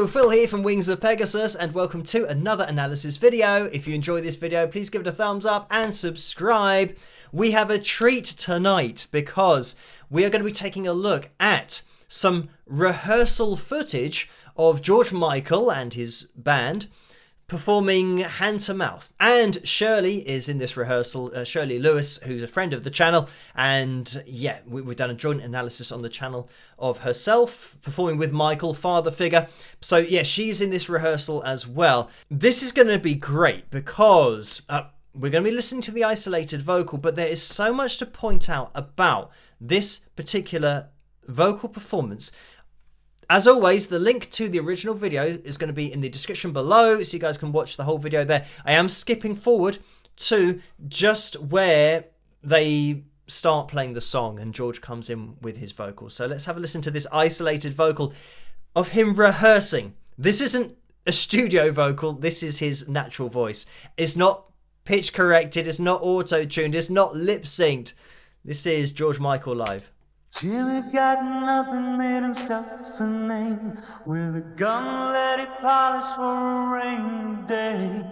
Phil here from Wings of Pegasus, and welcome to another analysis video. If you enjoy this video, please give it a thumbs up and subscribe. We have a treat tonight because we are going to be taking a look at some rehearsal footage of George Michael and his band performing hand to mouth. And Shirley is in this rehearsal, Shirley Lewis, who's a friend of the channel. And yeah, we've done a joint analysis on the channel of herself performing with Michael, father figure. So yeah, she's in this rehearsal as well. This is going to be great because we're going to be listening to the isolated vocal, but there is so much to point out about this particular vocal performance. As always, the link to the original video is going to be in the description below, so you guys can watch the whole video there. I am skipping forward to just where they start playing the song and George comes in with his vocal. So let's have a listen to this isolated vocal of him rehearsing. This isn't a studio vocal, this is his natural voice. It's not pitch corrected, it's not auto-tuned, it's not lip-synced. This is George Michael live. Jimmy got nothing, made himself a name with a gun that he polished for a rainy day.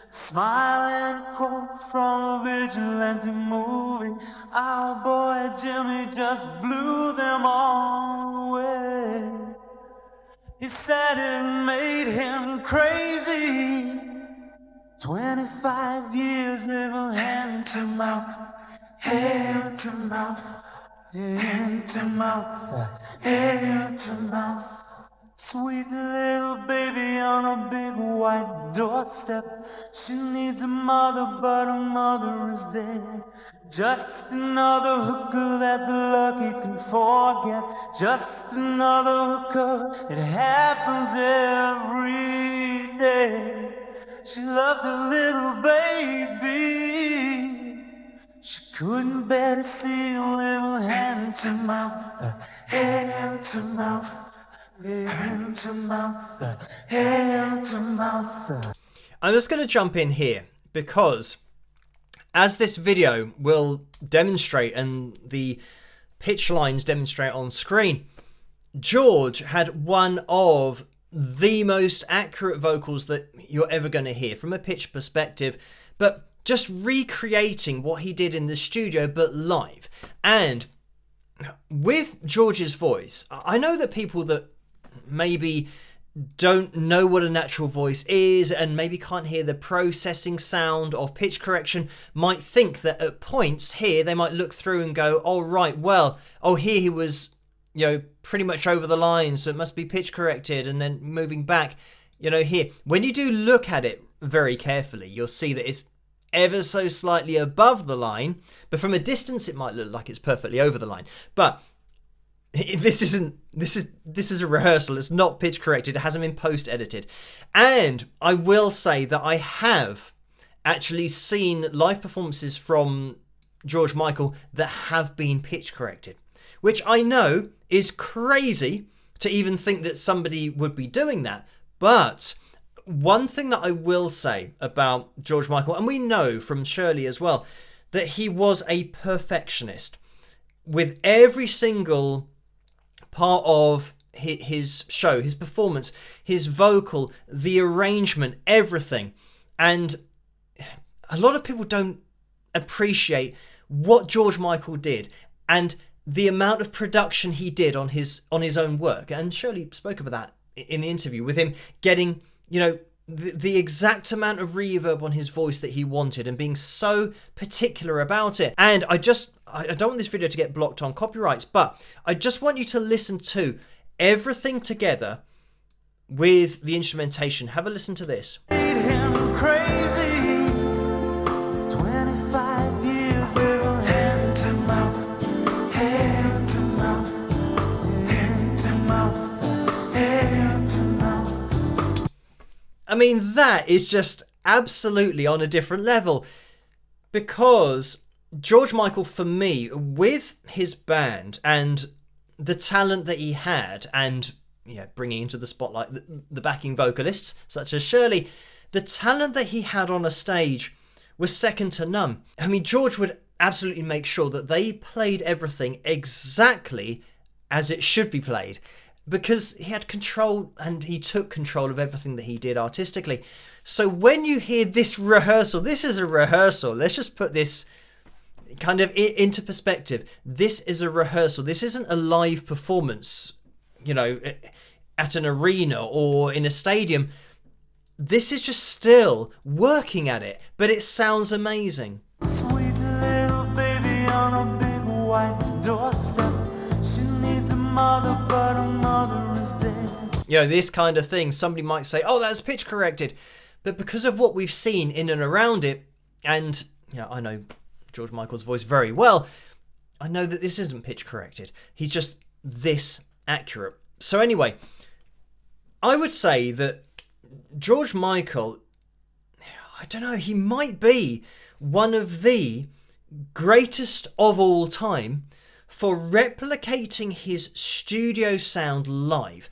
Smiling a quote from a vigilante movie. Our boy Jimmy just blew them all away. He said it made him crazy. 25 years living hand to mouth, hand to mouth. Hand to mouth, hand to mouth. Sweet little baby on a big white doorstep. She needs a mother, but her mother is dead. Just another hooker that the lucky can forget. Just another hooker, it happens every day. She loved a little baby. She couldn't bear to see a little hand to mouth, hand to mouth, hand to mouth, hand to mouth. I'm just going to jump in here because as this video will demonstrate and the pitch lines demonstrate on screen, George had one of the most accurate vocals that you're ever going to hear from a pitch perspective, but just recreating what he did in the studio, but live. And with George's voice, I know that people that maybe don't know what a natural voice is and maybe can't hear the processing sound of pitch correction might think that at points here, they might look through and go, oh, right, well, oh, here he was, you know, pretty much over the line, so it must be pitch corrected and then moving back, you know, here. When you do look at it very carefully, you'll see that it's ever so slightly above the line, but from a distance it might look like it's perfectly over the line. But this is a rehearsal. It's not pitch corrected. It hasn't been post edited. And I will say that I have actually seen live performances from George Michael that have been pitch corrected, which I know is crazy to even think that somebody would be doing that. But one thing that I will say about George Michael, and we know from Shirley as well, that he was a perfectionist with every single part of his show, his performance, his vocal, the arrangement, everything. And a lot of people don't appreciate what George Michael did and the amount of production he did on his own work. And Shirley spoke about that in the interview, with him getting, you know, the exact amount of reverb on his voice that he wanted and being so particular about it. And I don't want this video to get blocked on copyrights, but I just want you to listen to everything together with the instrumentation. Have a listen to this. Made him crazy. 25 years little hand to mouth, hand to mouth, hand to mouth, hand to mouth. I mean, that is just absolutely on a different level, because George Michael, for me, with his band and the talent that he had, and yeah, bringing into the spotlight the backing vocalists such as Shirley, the talent that he had on a stage was second to none. I mean, George would absolutely make sure that they played everything exactly as it should be played. because he had control and he took control of everything that he did artistically. So when you hear this rehearsal, this is a rehearsal. Let's just put this kind of into perspective. This is a rehearsal. This isn't a live performance, you know, at an arena or in a stadium. This is just still working at it, but it sounds amazing. Sweet little baby on a big white doorstep. She needs a mother, but her mother is dead. You know, this kind of thing. Somebody might say, oh, that's pitch corrected. But because of what we've seen in and around it, and, you know, I know George Michael's voice very well, I know that this isn't pitch corrected. He's just this accurate. So anyway, I would say that George Michael, I don't know, he might be one of the greatest of all time for replicating his studio sound live.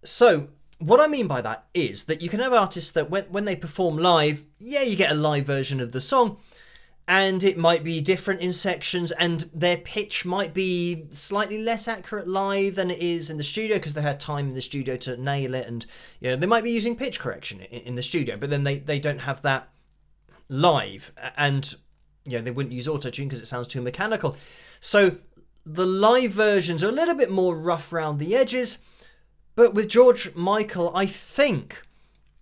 So what I mean by that is that you can have artists that when they perform live, yeah, you get a live version of the song, and it might be different in sections, and their pitch might be slightly less accurate live than it is in the studio because they had time in the studio to nail it, and you know they might be using pitch correction in the studio, but then they don't have that live, and you know they wouldn't use auto-tune because it sounds too mechanical. So the live versions are a little bit more rough around the edges, but with George Michael, I think,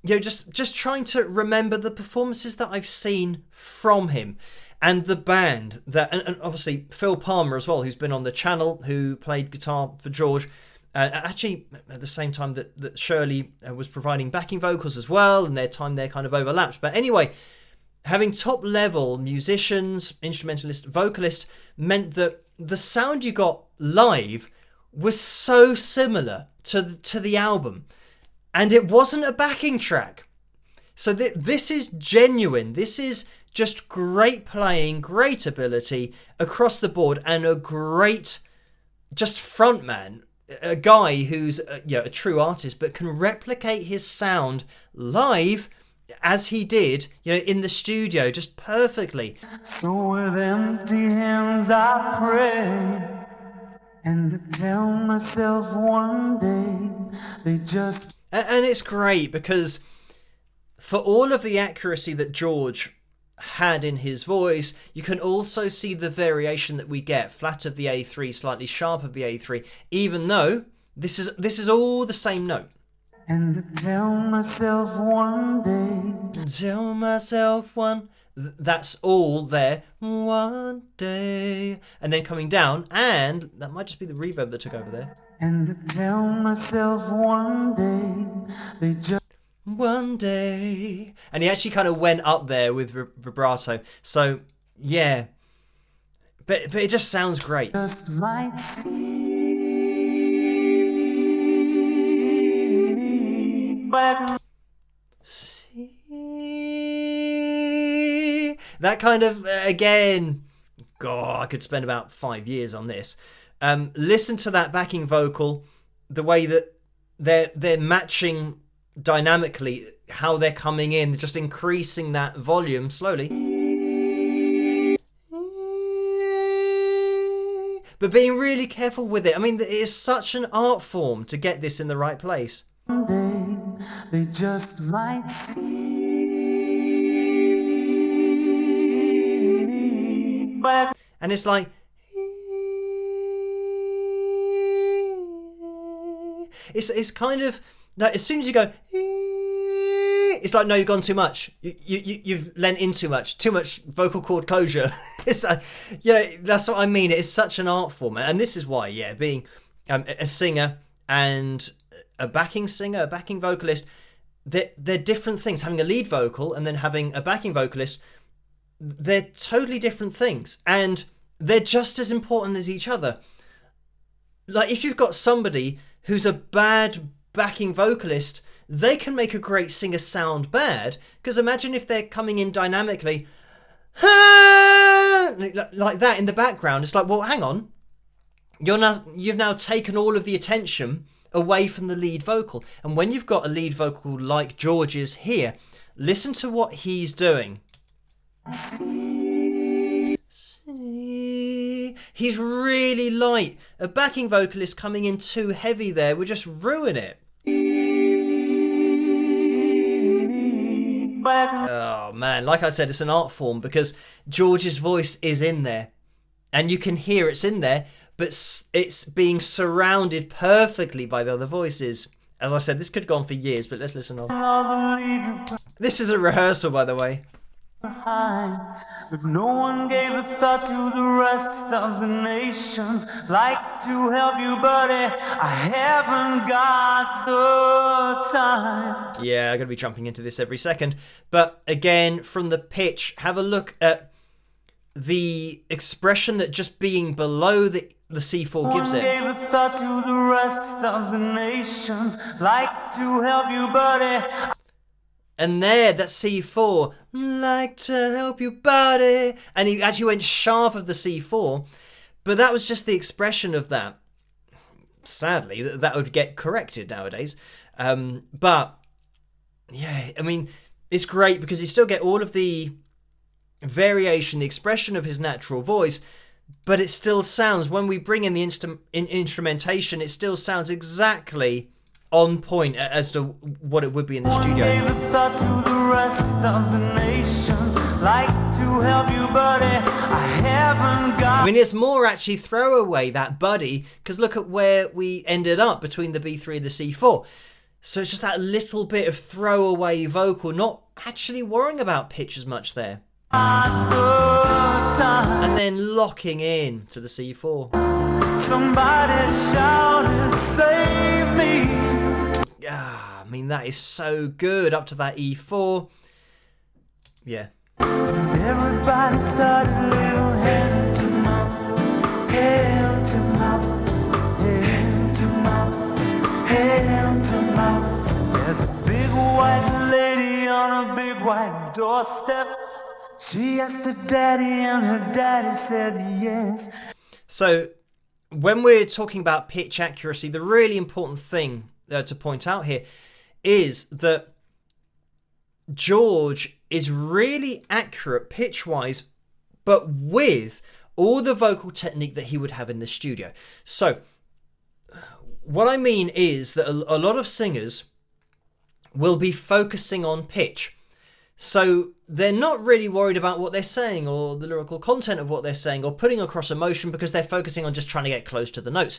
you know, just trying to remember the performances that I've seen from him and the band that, and obviously Phil Palmer as well, who's been on the channel, who played guitar for George, actually at the same time that Shirley was providing backing vocals as well, and their time there kind of overlapped. But anyway, having top level musicians, instrumentalists, vocalists meant that the sound you got live was so similar to the album. And it wasn't a backing track. So this is genuine. This is just great playing, great ability across the board, and a great just frontman. A guy who's a true artist, but can replicate his sound live as he did, you know, in the studio just perfectly. So with empty hands I pray, and I tell myself one day they just... And it's great because for all of the accuracy that George had in his voice, you can also see the variation that we get. Flat of the A3, slightly sharp of the A3, even though this is all the same note. And I tell myself one day. Tell myself one. That's all there. One day. And then coming down, and that might just be the reverb that took over there. And I tell myself one day they just... One day. And he actually kind of went up there with vibrato. So, yeah. But it just sounds great. Just might see. But... See. That kind of, again, God, I could spend about 5 years on this. Listen to that backing vocal, the way that they're matching dynamically how they're coming in, just increasing that volume slowly. But being really careful with it. I mean, it is such an art form to get this in the right place. One day they just might see. But... And it's like... It's kind of... No, as soon as you go... It's like, no, you've gone too much. You've lent in too much vocal cord closure. It's like, you know, that's what I mean. It's such an art form. And this is why, yeah, being a singer and a backing singer, a backing vocalist, they're different things. Having a lead vocal and then having a backing vocalist, they're totally different things. And they're just as important as each other. Like, if you've got somebody who's a bad backing vocalist, they can make a great singer sound bad, because imagine if they're coming in dynamically like that in the background. It's like, well, hang on, you've now taken all of the attention away from the lead vocal. And when you've got a lead vocal like George's here, listen to what he's doing. See, He's really light. A backing vocalist coming in too heavy there would just ruin it. Oh man, like I said, it's an art form because George's voice is in there. And you can hear it's in there, but it's being surrounded perfectly by the other voices. As I said, this could go on for years, but let's listen on. This is a rehearsal, by the way. But no one gave a thought to the rest of the nation. Like to help you, buddy, I haven't got the time. Yeah, I'm going to be jumping into this every second. But again, from the pitch, have a look at the expression that just being below the C4 gives it. Gave a thought to the rest of the nation. Like to help you, buddy. And there, that C4, like to help you, buddy. And he actually went sharp of the C4, but that was just the expression of that. Sadly, that would get corrected nowadays. But yeah, I mean, it's great because you still get all of the variation, the expression of his natural voice, but it still sounds, when we bring in the instrumentation, it still sounds exactly on point as to what it would be in the studio. I mean, it's more actually throwaway, that buddy, because look at where we ended up between the B3 and the C4. So it's just that little bit of throwaway vocal, not actually worrying about pitch as much there. And then locking in to the C4. Somebody shouted, save me. Ah, I mean, that is so good up to that E4. Yeah. Everybody started little hand to mouth, hand to mouth, hand to mouth, hand to mouth. There's a big white lady on a big white doorstep. She asked her daddy and her daddy said yes. So when we're talking about pitch accuracy, the really important thing to point out here is that George is really accurate pitch-wise, but with all the vocal technique that he would have in the studio. So what I mean is that a lot of singers will be focusing on pitch. So they're not really worried about what they're saying or the lyrical content of what they're saying or putting across emotion because they're focusing on just trying to get close to the notes.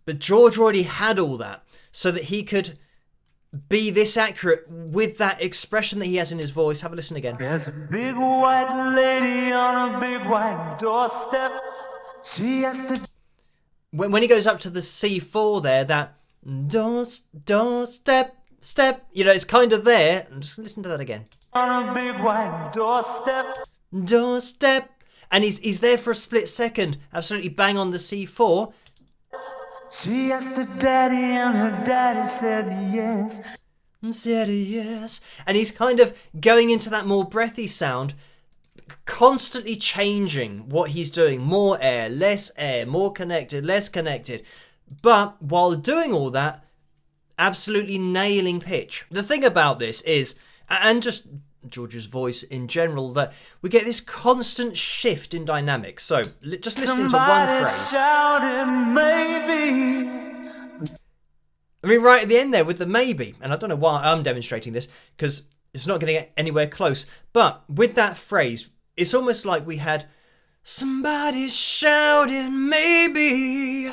But George already had all that so that he could be this accurate with that expression that he has in his voice. Have a listen again. There's a big white lady on a big white doorstep. She has to... When he goes up to the C4 there, that doorstep, step, you know, it's kind of there. Just listen to that again. On a big white doorstep. Doorstep. And he's there for a split second. Absolutely bang on the C4. She asked her daddy and her daddy said yes. Said yes. And he's kind of going into that more breathy sound, constantly changing what he's doing. More air, more connected, less connected. But while doing all that, absolutely nailing pitch. The thing about this is, and just George's voice in general, that we get this constant shift in dynamics. So just listening to one phrase. Shouted, maybe. I mean, right at the end there with the maybe, and I don't know why I'm demonstrating this because it's not going to get anywhere close. But with that phrase, it's almost like we had somebody shouting maybe,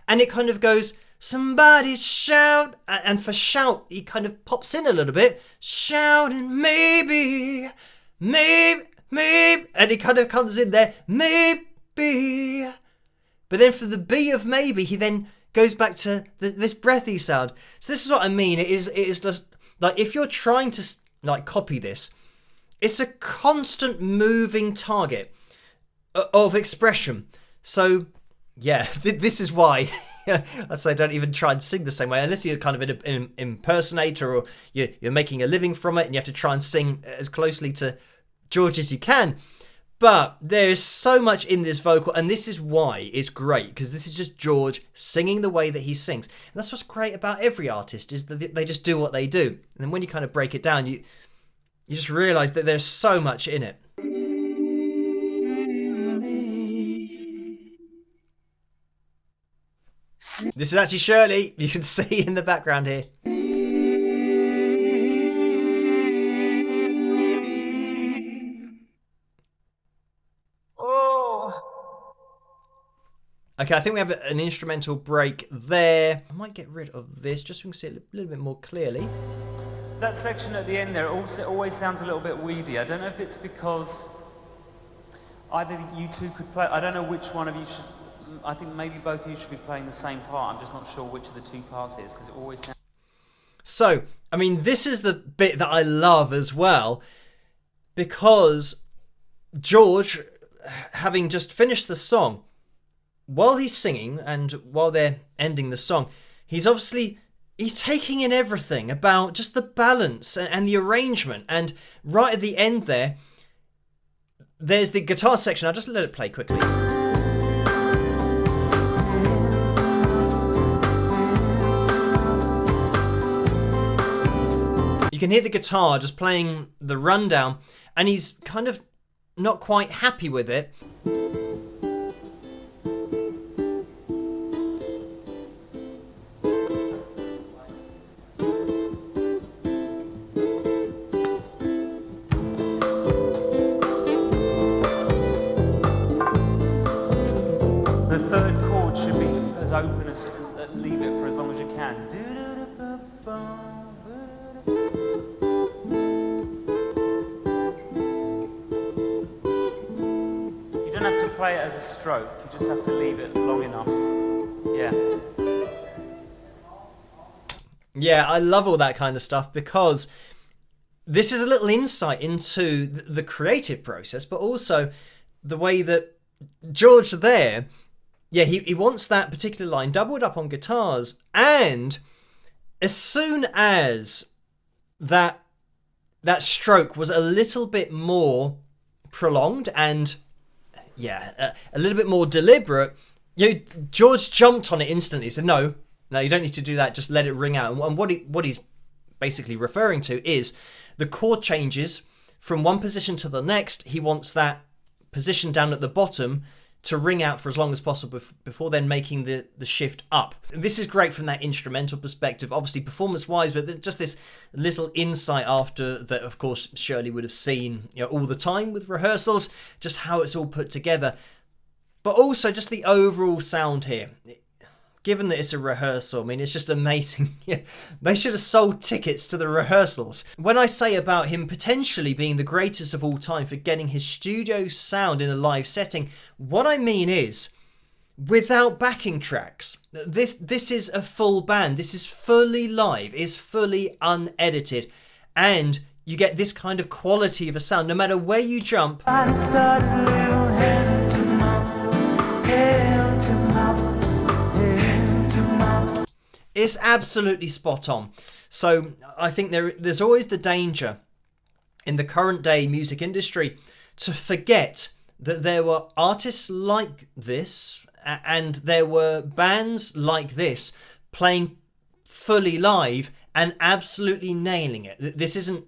and it kind of goes somebody shout, and for shout, he kind of pops in a little bit, shouting maybe, maybe, maybe, and he kind of comes in there, maybe. But then for the B of maybe, he then goes back to this breathy sound. So this is what I mean. It is just like if you're trying to like copy this, it's a constant moving target of expression. So yeah, this is why I'd say don't even try and sing the same way unless you're kind of an impersonator or you're making a living from it and you have to try and sing as closely to George as you can. But there is so much in this vocal, and this is why it's great, because this is just George singing the way that he sings. And that's what's great about every artist, is that they just do what they do. And then when you kind of break it down, you just realise that there's so much in it. This is actually Shirley. You can see in the background here. Okay, I think we have an instrumental break there. I might get rid of this just so we can see it a little bit more clearly. That section at the end there also always sounds a little bit weedy. I don't know if it's because either you two could play. I don't know which one of you should. I think maybe both of you should be playing the same part. I'm just not sure which of the two parts it is because it always sounds. So, I mean, this is the bit that I love as well, because George, having just finished the song, while he's singing and while they're ending the song, he's taking in everything about just the balance and the arrangement. And right at the end there's the guitar section. I'll just let it play quickly. You can hear the guitar just playing the rundown, and he's kind of not quite happy with it. The third chord should be as open as leave it for as long as you can. You don't have to play it as a stroke, you just have to leave it long enough. Yeah. Yeah, I love all that kind of stuff, because this is a little insight into the creative process, but also the way that George there, yeah, he wants that particular line doubled up on guitars, and as soon as that stroke was a little bit more prolonged and, yeah, a little bit more deliberate, George jumped on it instantly. He said, no, you don't need to do that, just let it ring out. And what he's basically referring to is the chord changes from one position to the next. He wants that position down at the bottom to ring out for as long as possible before then making the shift up. This is great from that instrumental perspective, obviously performance-wise, but just this little insight after that, of course, Shirley would have seen all the time with rehearsals, just how it's all put together. But also just the overall sound here. Given that it's a rehearsal, I mean, it's just amazing. Yeah, they should have sold tickets to the rehearsals. When I say about him potentially being the greatest of all time for getting his studio sound in a live setting, what I mean is, without backing tracks, this is a full band. This is fully live, is fully unedited, and you get this kind of quality of a sound no matter where you jump. It's absolutely spot on. So I think there's always the danger in the current day music industry to forget that there were artists like this and there were bands like this playing fully live and absolutely nailing it. This isn't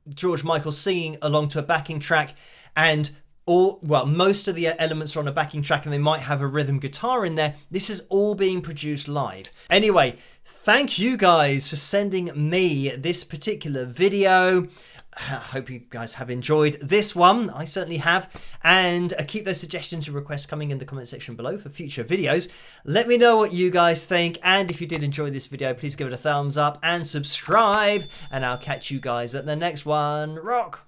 George Michael singing along to a backing track and most of the elements are on a backing track and they might have a rhythm guitar in there. This is all being produced live. Anyway, thank you guys for sending me this particular video. I hope you guys have enjoyed this one. I certainly have. And keep those suggestions and requests coming in the comment section below for future videos. Let me know what you guys think. And if you did enjoy this video, please give it a thumbs up and subscribe. And I'll catch you guys at the next one. Rock!